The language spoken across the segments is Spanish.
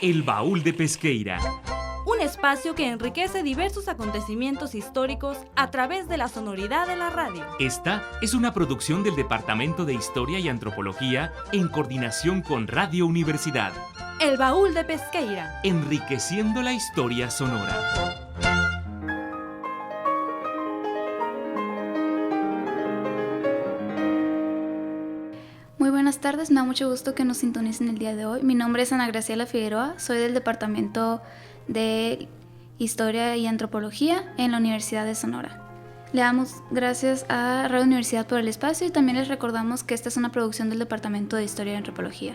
El Baúl de Pesqueira. Un espacio que enriquece diversos acontecimientos históricos a través de la sonoridad de la radio. Esta es una producción del Departamento de Historia y Antropología en coordinación con Radio Universidad. El Baúl de Pesqueira. Enriqueciendo la historia sonora. Muy buenas tardes, me da mucho gusto que nos sintonicen el día de hoy. Mi nombre es Ana Graciela Figueroa, soy del Departamento de Historia y Antropología en la Universidad de Sonora. Le damos gracias a Radio Universidad por el espacio y también les recordamos que esta es una producción del Departamento de Historia y Antropología.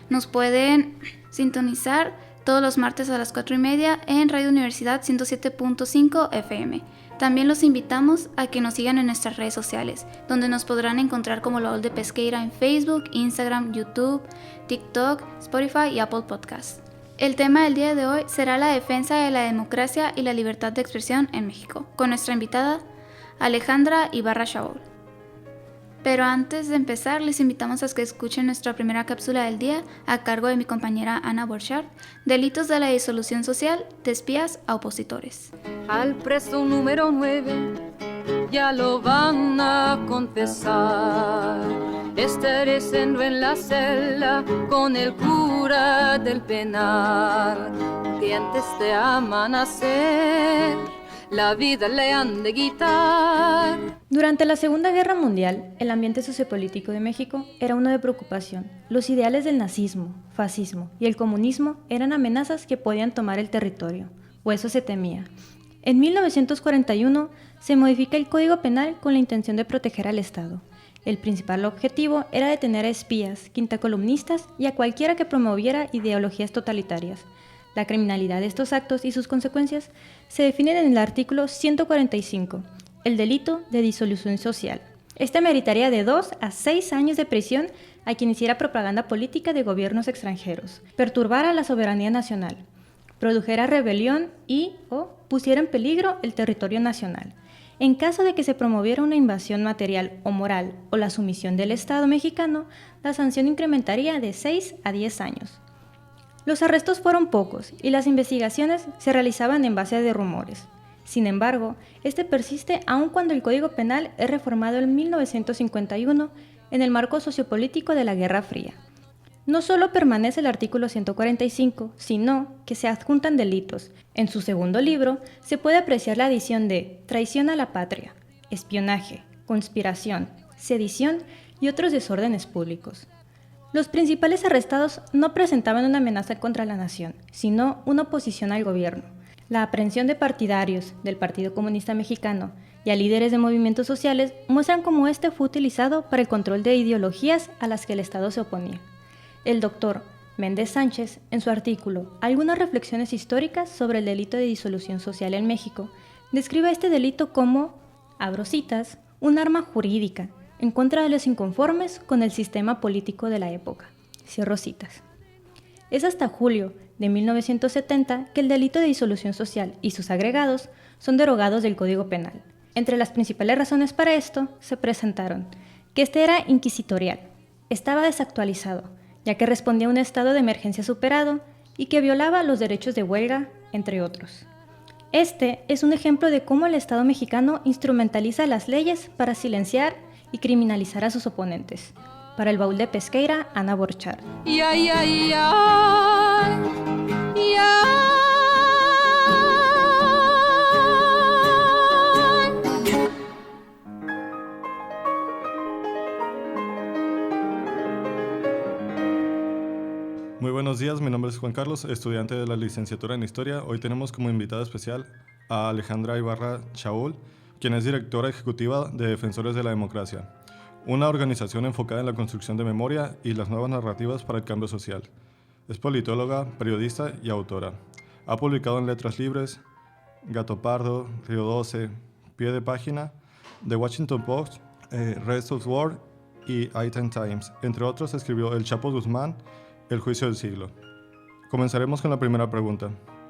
Nos pueden sintonizar todos los martes a las 4:30 en Radio Universidad 107.5 FM. También los invitamos a que nos sigan en nuestras redes sociales, donde nos podrán encontrar como El Baúl de Pesqueira en Facebook, Instagram, YouTube, TikTok, Spotify y Apple Podcasts. El tema del día de hoy será la defensa de la democracia y la libertad de expresión en México, con nuestra invitada Alejandra Ibarra Shaul. Pero antes de empezar, les invitamos a que escuchen nuestra primera cápsula del día a cargo de mi compañera Ana Borchardt, Delitos de la disolución social de espías a opositores. Al preso número 9 ya lo van a confesar. Estaré siendo en la celda con el cura del penal, que antes de amanecer la vida le han de quitar. Durante la Segunda Guerra Mundial, el ambiente sociopolítico de México era uno de preocupación. Los ideales del nazismo, fascismo y el comunismo eran amenazas que podían tomar el territorio, o eso se temía. En 1941 se modifica el Código Penal con la intención de proteger al Estado. El principal objetivo era detener a espías, quintacolumnistas y a cualquiera que promoviera ideologías totalitarias. La criminalidad de estos actos y sus consecuencias se definen en el artículo 145, el delito de disolución social. Este meritaría de 2 a 6 años de prisión a quien hiciera propaganda política de gobiernos extranjeros, perturbara la soberanía nacional, produjera rebelión y o pusiera en peligro el territorio nacional. En caso de que se promoviera una invasión material o moral o la sumisión del Estado mexicano, la sanción incrementaría de 6 a 10 años. Los arrestos fueron pocos y las investigaciones se realizaban en base de rumores. Sin embargo, este persiste aun cuando el Código Penal es reformado en 1951 en el marco sociopolítico de la Guerra Fría. No solo permanece el artículo 145, sino que se adjuntan delitos. En su segundo libro se puede apreciar la adición de traición a la patria, espionaje, conspiración, sedición y otros desórdenes públicos. Los principales arrestados no presentaban una amenaza contra la nación, sino una oposición al gobierno. La aprehensión de partidarios del Partido Comunista Mexicano y a líderes de movimientos sociales muestran cómo este fue utilizado para el control de ideologías a las que el Estado se oponía. El doctor Méndez Sánchez, en su artículo Algunas reflexiones históricas sobre el delito de disolución social en México, describe este delito como, abro citas, un arma jurídica en contra de los inconformes con el sistema político de la época. Cierro citas. Es hasta julio de 1970 que el delito de disolución social y sus agregados son derogados del Código Penal. Entre las principales razones para esto se presentaron que este era inquisitorial, estaba desactualizado, ya que respondía a un estado de emergencia superado y que violaba los derechos de huelga, entre otros. Este es un ejemplo de cómo el Estado mexicano instrumentaliza las leyes para silenciar y criminalizar a sus oponentes. Para el Baúl de Pesqueira, Ana Borchardt. Muy buenos días, mi nombre es Juan Carlos, estudiante de la licenciatura en Historia. Hoy tenemos como invitada especial a Alejandra Ibarra Shaul, quien es directora ejecutiva de Defensores de la Democracia, una organización enfocada en la construcción de memoria y las nuevas narrativas para el cambio social. Es politóloga, periodista y autora. Ha publicado en Letras Libres, Gato Pardo, Río 12, Pie de Página, The Washington Post, Rest of War y Item Times. Entre otros, escribió El Chapo Guzmán, El Juicio del Siglo. Comenzaremos con la primera pregunta.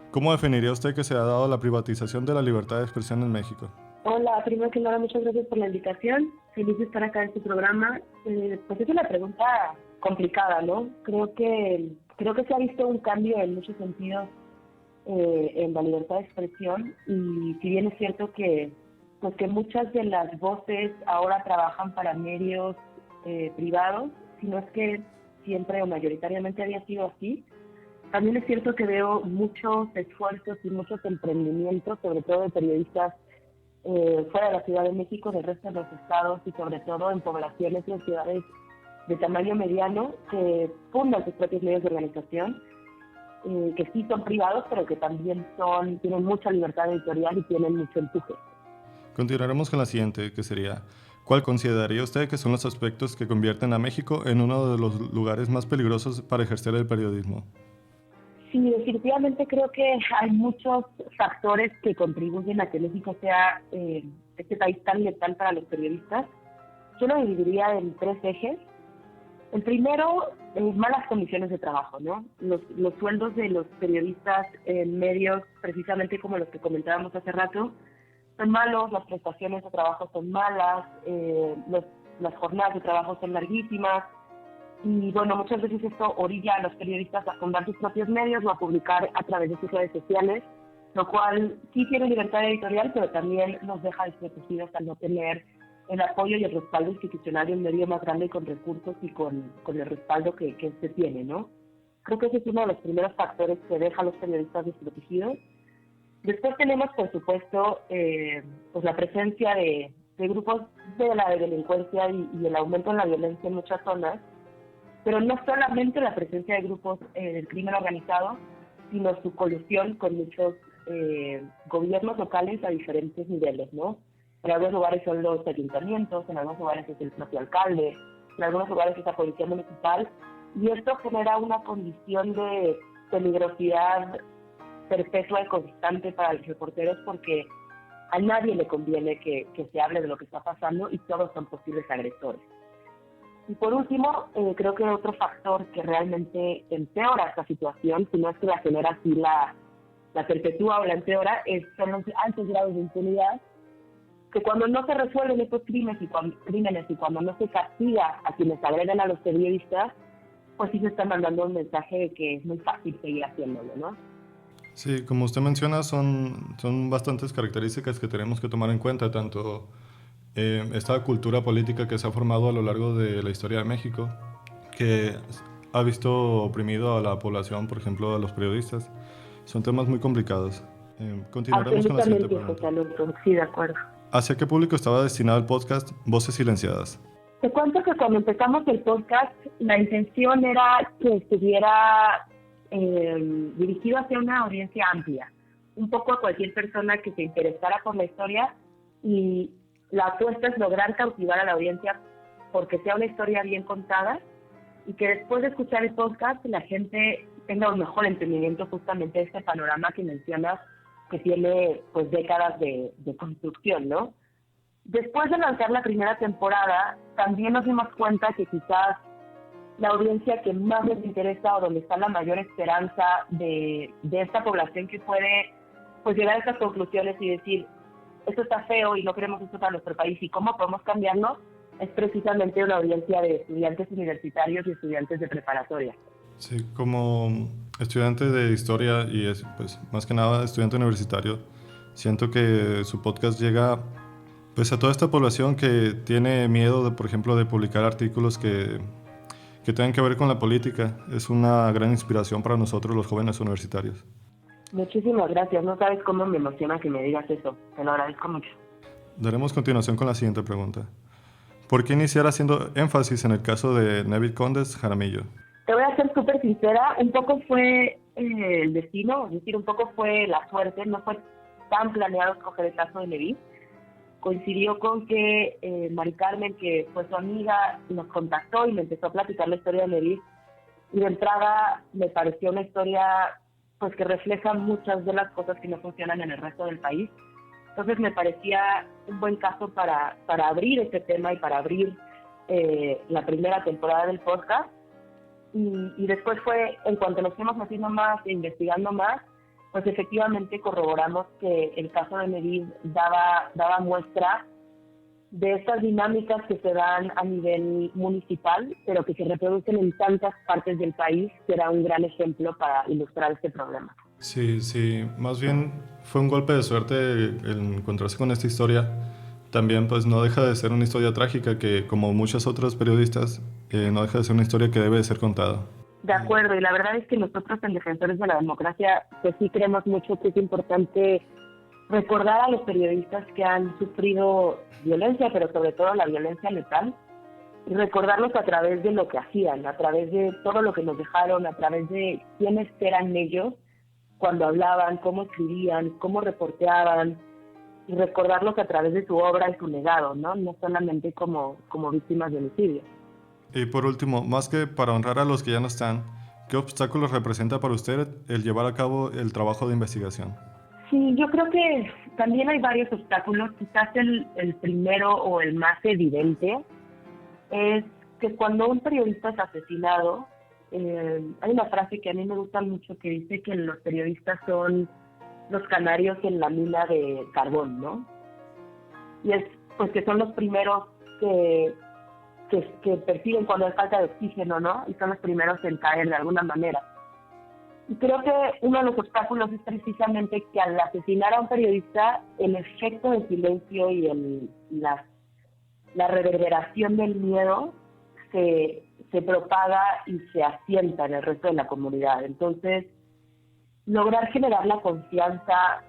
¿Cómo definiría usted que se ha dado la privatización de la libertad de expresión en México? Hola, primero que nada, muchas gracias por la invitación. Feliz de estar acá en tu programa. Pues es una pregunta complicada, ¿no? Creo que creo que se ha visto un cambio en muchos sentidos en la libertad de expresión, y si bien es cierto que pues que muchas de las voces ahora trabajan para medios privados, si no es que siempre o mayoritariamente había sido así, también es cierto que veo muchos esfuerzos y muchos emprendimientos, sobre todo de periodistas fuera de la Ciudad de México, del resto de los estados y sobre todo en poblaciones y en ciudades de tamaño mediano, que fundan sus propios medios de organización, que sí son privados, pero que también tienen mucha libertad editorial y tienen mucho empuje. Continuaremos con la siguiente, que sería: ¿cuál consideraría usted que son los aspectos que convierten a México en uno de los lugares más peligrosos para ejercer el periodismo? Sí, definitivamente creo que hay muchos factores que contribuyen a que México sea este país tan letal para los periodistas. Yo lo dividiría en 3 ejes. El primero, malas condiciones de trabajo, ¿no? Los sueldos de los periodistas en medios, precisamente como los que comentábamos hace rato, son malos, las prestaciones de trabajo son malas, las jornadas de trabajo son larguísimas, y bueno, muchas veces esto orilla a los periodistas a fundar sus propios medios o a publicar a través de sus redes sociales, lo cual sí tiene libertad editorial, pero también nos deja desprotegidos al no tener el apoyo y el respaldo institucional de un medio más grande y con recursos y con el respaldo que se tiene, ¿no? Creo que ese es uno de los primeros factores que deja a los periodistas desprotegidos. Después tenemos, por supuesto, pues la presencia de grupos de la delincuencia y el aumento en la violencia en muchas zonas, pero no solamente la presencia de grupos del crimen organizado, sino su colusión con muchos gobiernos locales a diferentes niveles, ¿no? En algunos lugares son los ayuntamientos, en algunos lugares es el propio alcalde, en algunos lugares es la policía municipal, y esto genera una condición de peligrosidad perpetua y constante para los reporteros, porque a nadie le conviene que se hable de lo que está pasando y todos son posibles agresores. Y por último, creo que otro factor que realmente empeora esta situación, si no es que la genera así, la perpetúa o la empeora, son los altos grados de impunidad, que cuando no se resuelven estos crímenes y cuando no se castiga a quienes agredan a los periodistas, pues sí se está mandando un mensaje de que es muy fácil seguir haciéndolo, ¿no? Sí, como usted menciona, son bastantes características que tenemos que tomar en cuenta, tanto esta cultura política que se ha formado a lo largo de la historia de México, que ha visto oprimido a la población, por ejemplo, a los periodistas. Son temas muy complicados. Continuaremos con la siguiente pregunta. Sí, de acuerdo. ¿Hacia qué público estaba destinado el podcast Voces Silenciadas? Te cuento que cuando empezamos el podcast, la intención era que estuviera dirigido hacia una audiencia amplia, un poco a cualquier persona que se interesara por la historia, y la apuesta es lograr cautivar a la audiencia porque sea una historia bien contada y que después de escuchar el podcast la gente tenga un mejor entendimiento justamente de este panorama que mencionas, que tiene pues décadas de construcción, ¿no? Después de lanzar la primera temporada, también nos dimos cuenta que quizás la audiencia que más les interesa o donde está la mayor esperanza de esta población que puede pues llegar a estas conclusiones y decir, esto está feo y no queremos esto para nuestro país y cómo podemos cambiarlo, es precisamente una audiencia de estudiantes universitarios y estudiantes de preparatoria. Sí, como estudiante de historia y pues más que nada estudiante universitario, siento que su podcast llega pues a toda esta población que tiene miedo, por ejemplo, de publicar artículos que tengan que ver con la política. Es una gran inspiración para nosotros los jóvenes universitarios. Muchísimas gracias, no sabes cómo me emociona que me digas eso, te lo agradezco mucho. Daremos continuación con la siguiente pregunta. ¿Por qué iniciar haciendo énfasis en el caso de Neville Condes Jaramillo? Te voy a ser súper sincera, un poco fue el destino, es decir, un poco fue la suerte, no fue tan planeado escoger el caso de Neville. Coincidió con que Mari Carmen, que fue su amiga, nos contactó y me empezó a platicar la historia de Neville, y de entrada me pareció una historia pues que refleja muchas de las cosas que no funcionan en el resto del país. Entonces me parecía un buen caso para abrir este tema y para abrir la primera temporada del podcast. Y después fue, en cuanto nos fuimos haciendo más e investigando más, pues efectivamente corroboramos que el caso de Neville daba muestra de estas dinámicas que se dan a nivel municipal, pero que se reproducen en tantas partes del país, será un gran ejemplo para ilustrar este problema. Sí, más bien fue un golpe de suerte el encontrarse con esta historia. También pues no deja de ser una historia trágica que, como muchos otros periodistas, no deja de ser una historia que debe de ser contada. De acuerdo, y la verdad es que nosotros en Defensores de la Democracia pues sí creemos mucho que es importante recordar a los periodistas que han sufrido violencia, pero sobre todo la violencia letal, y recordarlos a través de lo que hacían, a través de todo lo que nos dejaron, a través de quiénes eran ellos cuando hablaban, cómo escribían, cómo reporteaban, y recordarlos a través de su obra y su legado, no solamente como víctimas de homicidio. Y por último, más que para honrar a los que ya no están, ¿qué obstáculos representa para usted el llevar a cabo el trabajo de investigación? Sí, yo creo que también hay varios obstáculos. Quizás el primero o el más evidente es que cuando un periodista es asesinado, hay una frase que a mí me gusta mucho que dice que los periodistas son los canarios en la mina de carbón, ¿no? Y es pues que son los primeros que perciben cuando hay falta de oxígeno, ¿no? Y son los primeros en caer de alguna manera. Y creo que uno de los obstáculos es precisamente que al asesinar a un periodista, el efecto de silencio y la reverberación del miedo se propaga y se asienta en el resto de la comunidad. Entonces, lograr generar la confianza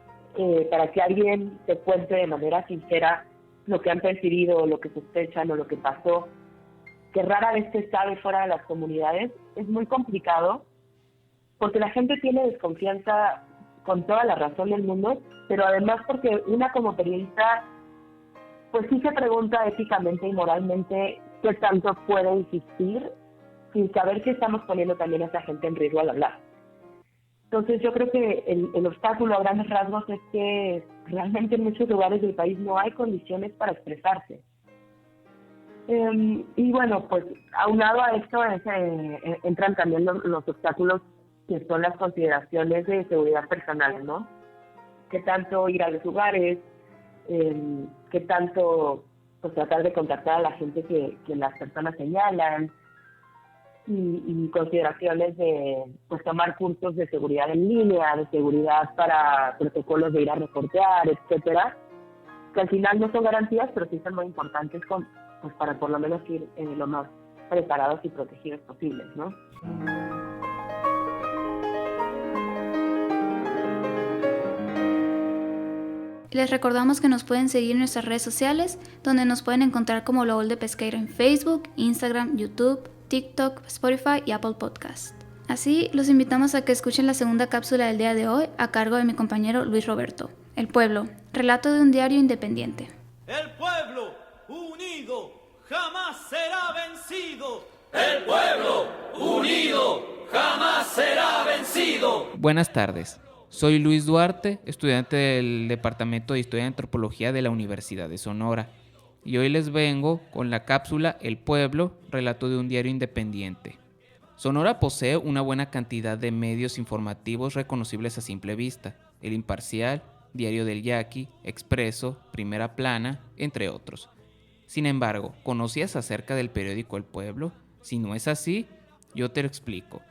para que alguien te cuente de manera sincera lo que han percibido, lo que sospechan o lo que pasó, que rara vez se sabe fuera de las comunidades, es muy complicado, porque la gente tiene desconfianza con toda la razón del mundo, pero además porque una como periodista, pues sí se pregunta éticamente y moralmente qué tanto puede insistir sin saber que estamos poniendo también a esa gente en riesgo al hablar. Entonces yo creo que el obstáculo a grandes rasgos es que realmente en muchos lugares del país no hay condiciones para expresarse. Y bueno, pues aunado a esto entran también los obstáculos que son las consideraciones de seguridad personal, ¿no? ¿Qué tanto ir a los lugares? ¿Qué tanto pues, tratar de contactar a la gente que las personas señalan? Y consideraciones de pues tomar cursos de seguridad en línea, de seguridad para protocolos de ir a reportear, etcétera, que al final no son garantías, pero sí son muy importantes pues para por lo menos ir lo más preparados y protegidos posibles, ¿no? Les recordamos que nos pueden seguir en nuestras redes sociales, donde nos pueden encontrar como Lo Old de Pesqueira en Facebook, Instagram, YouTube, TikTok, Spotify y Apple Podcast. Así, los invitamos a que escuchen la segunda cápsula del día de hoy a cargo de mi compañero Luis Roberto. El pueblo, relato de un diario independiente. El pueblo unido jamás será vencido. El pueblo unido jamás será vencido. Buenas tardes. Soy Luis Duarte, estudiante del Departamento de Historia y Antropología de la Universidad de Sonora. Y hoy les vengo con la cápsula El pueblo, relato de un diario independiente. Sonora posee una buena cantidad de medios informativos reconocibles a simple vista: El Imparcial, Diario del Yaqui, Expreso, Primera Plana, entre otros. Sin embargo, ¿conocías acerca del periódico El Pueblo? Si no es así, yo te lo explico.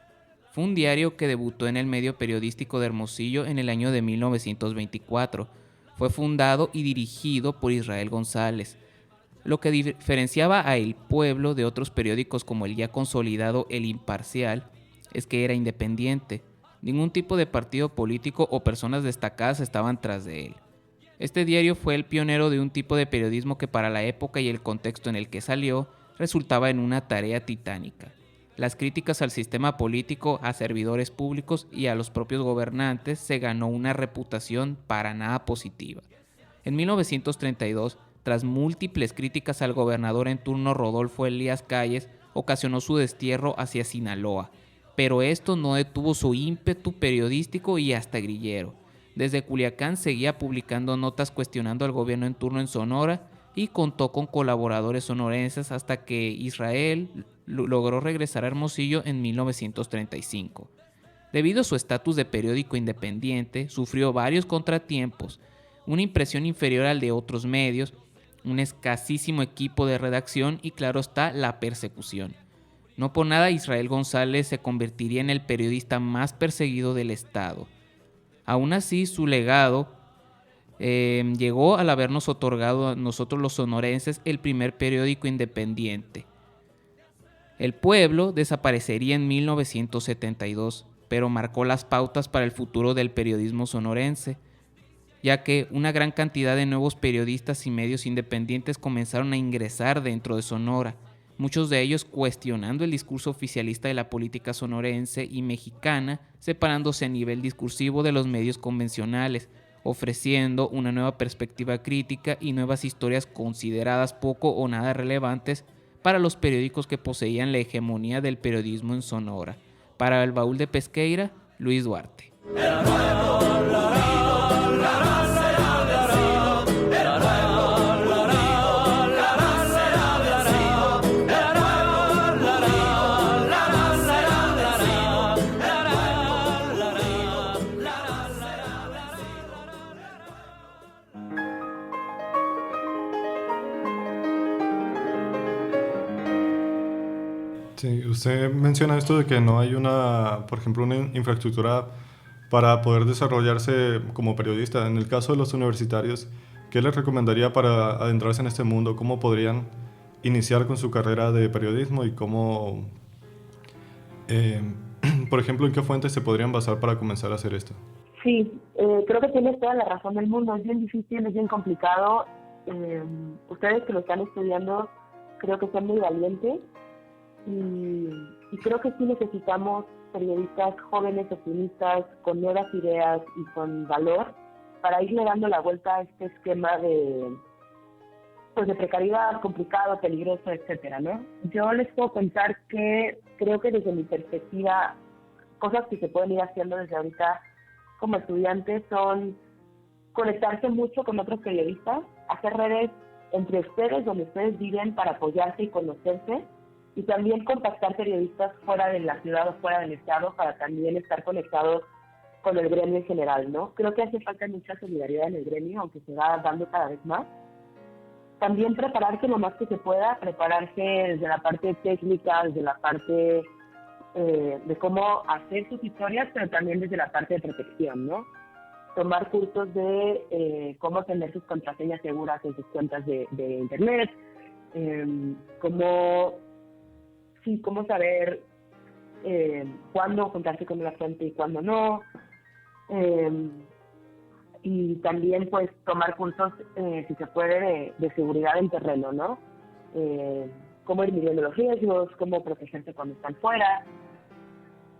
Fue un diario que debutó en el medio periodístico de Hermosillo en el año de 1924. Fue fundado y dirigido por Israel González. Lo que diferenciaba a El Pueblo de otros periódicos como el ya consolidado El Imparcial es que era independiente. Ningún tipo de partido político o personas destacadas estaban tras de él. Este diario fue el pionero de un tipo de periodismo que para la época y el contexto en el que salió resultaba en una tarea titánica. Las críticas al sistema político, a servidores públicos y a los propios gobernantes se ganó una reputación para nada positiva. En 1932, tras múltiples críticas al gobernador en turno Rodolfo Elías Calles, ocasionó su destierro hacia Sinaloa. Pero esto no detuvo su ímpetu periodístico y hasta grillero. Desde Culiacán seguía publicando notas cuestionando al gobierno en turno en Sonora y contó con colaboradores sonorenses hasta que Israel logró regresar a Hermosillo en 1935. Debido a su estatus de periódico independiente, sufrió varios contratiempos, una impresión inferior al de otros medios, un escasísimo equipo de redacción y, claro está, la persecución. No por nada Israel González se convertiría en el periodista más perseguido del Estado. Aún así, su legado llegó al habernos otorgado a nosotros los sonorenses el primer periódico independiente. El Pueblo desaparecería en 1972, pero marcó las pautas para el futuro del periodismo sonorense, ya que una gran cantidad de nuevos periodistas y medios independientes comenzaron a ingresar dentro de Sonora, muchos de ellos cuestionando el discurso oficialista de la política sonorense y mexicana, separándose a nivel discursivo de los medios convencionales, ofreciendo una nueva perspectiva crítica y nuevas historias consideradas poco o nada relevantes para los periódicos que poseían la hegemonía del periodismo en Sonora. Para El Baúl de Pesqueira, Luis Duarte. Sí, usted menciona esto de que no hay por ejemplo, una infraestructura para poder desarrollarse como periodista. En el caso de los universitarios, ¿qué les recomendaría para adentrarse en este mundo? ¿Cómo podrían iniciar con su carrera de periodismo y cómo, por ejemplo, en qué fuentes se podrían basar para comenzar a hacer esto? Sí, creo que tienes toda la razón del mundo. Es bien difícil, es bien complicado. Ustedes que lo están estudiando, creo que son muy valientes. Y creo que sí necesitamos periodistas jóvenes, optimistas, con nuevas ideas y con valor para irle dando la vuelta a este esquema de precariedad, complicado, peligroso, etcétera, ¿no? Yo les puedo contar que creo que desde mi perspectiva, cosas que se pueden ir haciendo desde ahorita como estudiantes son conectarse mucho con otros periodistas, hacer redes entre ustedes, donde ustedes viven, para apoyarse y conocerse, y también contactar periodistas fuera de la ciudad o fuera del estado para también estar conectados con el gremio en general, ¿no? Creo que hace falta mucha solidaridad en el gremio, aunque se va dando cada vez más. También prepararse lo más que se pueda, prepararse desde la parte técnica, desde la parte de cómo hacer sus historias, pero también desde la parte de protección, ¿no? Tomar cursos de cómo tener sus contraseñas seguras en sus cuentas de internet, cómo saber cuándo juntarse con una fuente y cuándo no, y también pues tomar cursos, si se puede, de seguridad en terreno, ¿no? Cómo ir midiendo los riesgos, cómo protegerse cuando están fuera.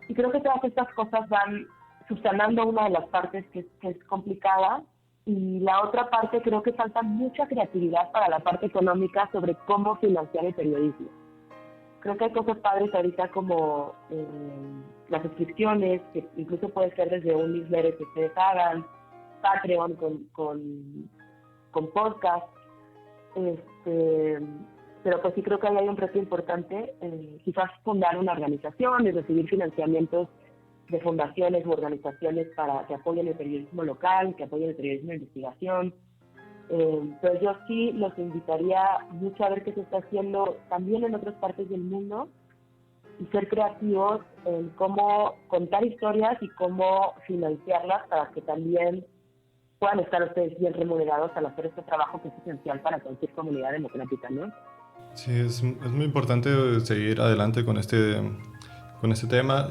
Y creo que todas estas cosas van subsanando una de las partes que es complicada, y la otra parte creo que falta mucha creatividad para la parte económica sobre cómo financiar el periodismo. Creo que hay cosas padres ahorita como las suscripciones, que incluso puede ser desde un newsletter que ustedes hagan, Patreon con podcast, pero pues sí creo que ahí hay un reto importante, quizás fundar una organización y recibir financiamientos de fundaciones u organizaciones para que apoyen el periodismo local, que apoyen el periodismo de investigación. Pero yo sí los invitaría mucho a ver qué se está haciendo también en otras partes del mundo y ser creativos en cómo contar historias y cómo financiarlas para que también puedan estar ustedes bien remunerados al hacer este trabajo que es esencial para cualquier comunidad democrática, ¿no? Sí, es muy importante seguir adelante con este tema,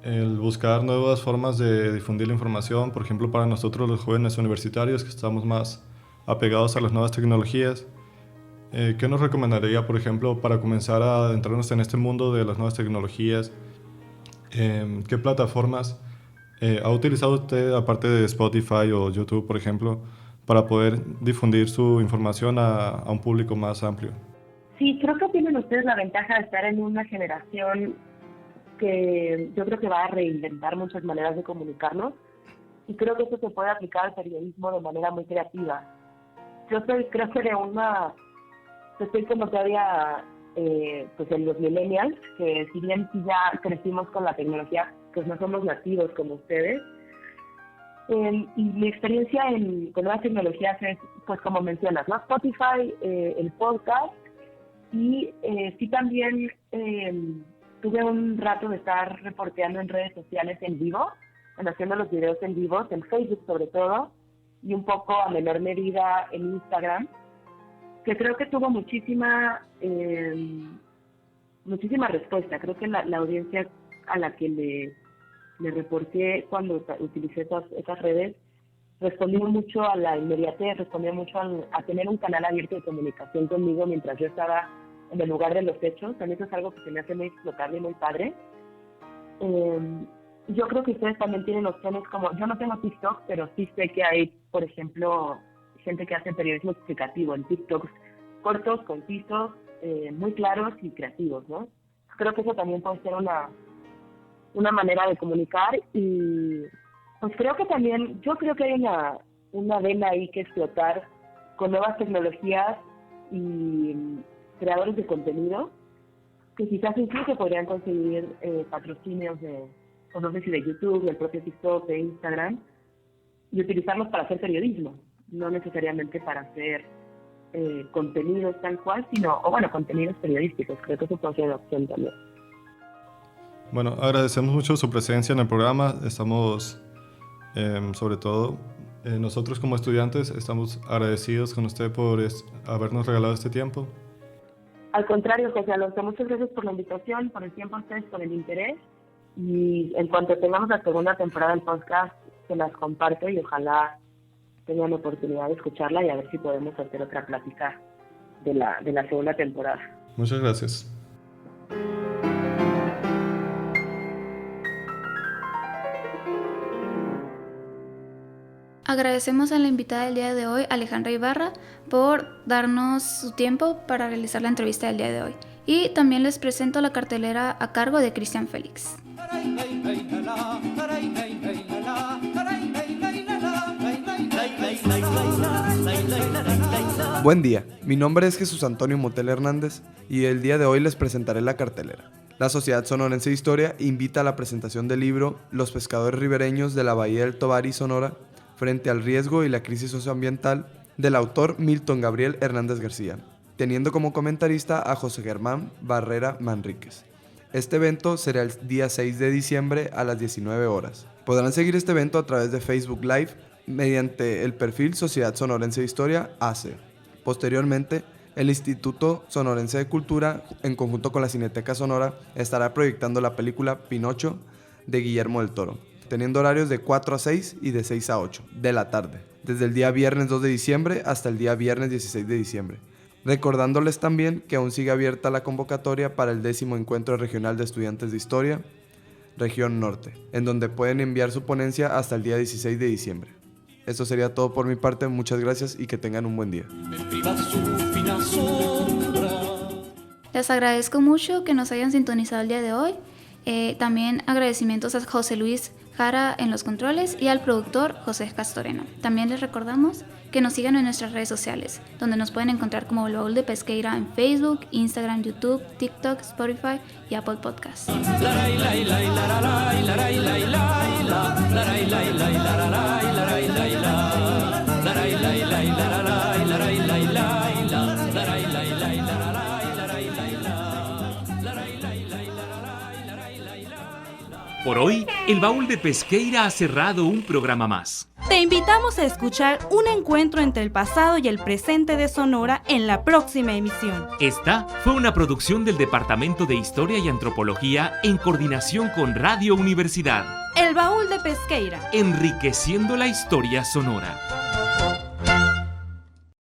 el buscar nuevas formas de difundir la información, por ejemplo, para nosotros los jóvenes universitarios que estamos más apegados a las nuevas tecnologías. ¿Qué nos recomendaría, por ejemplo, para comenzar a adentrarnos en este mundo de las nuevas tecnologías? ¿Qué plataformas ha utilizado usted, aparte de Spotify o YouTube, por ejemplo, para poder difundir su información a un público más amplio? Sí, creo que tienen ustedes la ventaja de estar en una generación que yo creo que va a reinventar muchas maneras de comunicarnos, y creo que eso se puede aplicar al periodismo de manera muy creativa. Yo creo que estoy como todavía pues en los millennials, que si bien ya crecimos con la tecnología, pues no somos nativos como ustedes, Y mi experiencia con nuevas tecnologías es, pues como mencionas, ¿no? Spotify, el podcast, y sí también tuve un rato de estar reporteando en redes sociales en vivo, haciendo los videos en vivo, en Facebook sobre todo, y un poco a menor medida en Instagram, que creo que tuvo muchísima respuesta. Creo que la audiencia a la que le reporté cuando utilicé esas redes respondió mucho a la inmediatez, respondió mucho a tener un canal abierto de comunicación conmigo mientras yo estaba en el lugar de los hechos. También eso es algo que se me hace muy explotable y muy padre. Yo creo que ustedes también tienen opciones como, yo no tengo TikTok, pero sí sé que hay, por ejemplo, gente que hace periodismo explicativo en TikToks cortos, concisos, muy claros y creativos, ¿no? Creo que eso también puede ser una manera de comunicar, y pues creo que también, yo creo que hay una vena ahí que explotar con nuevas tecnologías y creadores de contenido que quizás incluso podrían conseguir patrocinios no sé si de YouTube, del propio TikTok, de Instagram, y utilizarlos para hacer periodismo, no necesariamente para hacer contenidos tal cual, sino, contenidos periodísticos. Creo que eso puede ser una opción también. Bueno, agradecemos mucho su presencia en el programa. Estamos, sobre todo, nosotros como estudiantes, estamos agradecidos con usted por habernos regalado este tiempo. Al contrario, José Alonso, muchas gracias por la invitación, por el tiempo a ustedes, por el interés. Y en cuanto tengamos la segunda temporada del podcast, se las comparto y ojalá tengan la oportunidad de escucharla y a ver si podemos hacer otra plática de la segunda temporada. Muchas gracias. Agradecemos a la invitada del día de hoy, Alejandra Ibarra, por darnos su tiempo para realizar la entrevista del día de hoy. Y también les presento la cartelera a cargo de Cristian Félix. Buen día, mi nombre es Jesús Antonio Motel Hernández y el día de hoy les presentaré la cartelera. La Sociedad Sonorense de Historia invita a la presentación del libro Los pescadores ribereños de la Bahía del Tovar y Sonora frente al riesgo y la crisis socioambiental, del autor Milton Gabriel Hernández García, teniendo como comentarista a José Germán Barrera Manríquez. Este evento será el día 6 de diciembre a las 19 horas. Podrán seguir este evento a través de Facebook Live mediante el perfil Sociedad Sonorense de Historia AC. Posteriormente, el Instituto Sonorense de Cultura, en conjunto con la Cineteca Sonora, estará proyectando la película Pinocho de Guillermo del Toro, teniendo horarios de 4 a 6 y de 6 a 8 de la tarde, desde el día viernes 2 de diciembre hasta el día viernes 16 de diciembre. Recordándoles también que aún sigue abierta la convocatoria para el 10º Encuentro Regional de Estudiantes de Historia, Región Norte, en donde pueden enviar su ponencia hasta el día 16 de diciembre. Esto sería todo por mi parte, muchas gracias y que tengan un buen día. Les agradezco mucho que nos hayan sintonizado el día de hoy. También agradecimientos a José Luis Jara en los controles y al productor José Castorena. También les recordamos que nos sigan en nuestras redes sociales, donde nos pueden encontrar como El Baúl de Pesqueira en Facebook, Instagram, YouTube, TikTok, Spotify y Apple Podcasts. Por hoy, El Baúl de Pesqueira ha cerrado un programa más. Te invitamos a escuchar un encuentro entre el pasado y el presente de Sonora en la próxima emisión. Esta fue una producción del Departamento de Historia y Antropología en coordinación con Radio Universidad. El Baúl de Pesqueira. Enriqueciendo la historia sonora.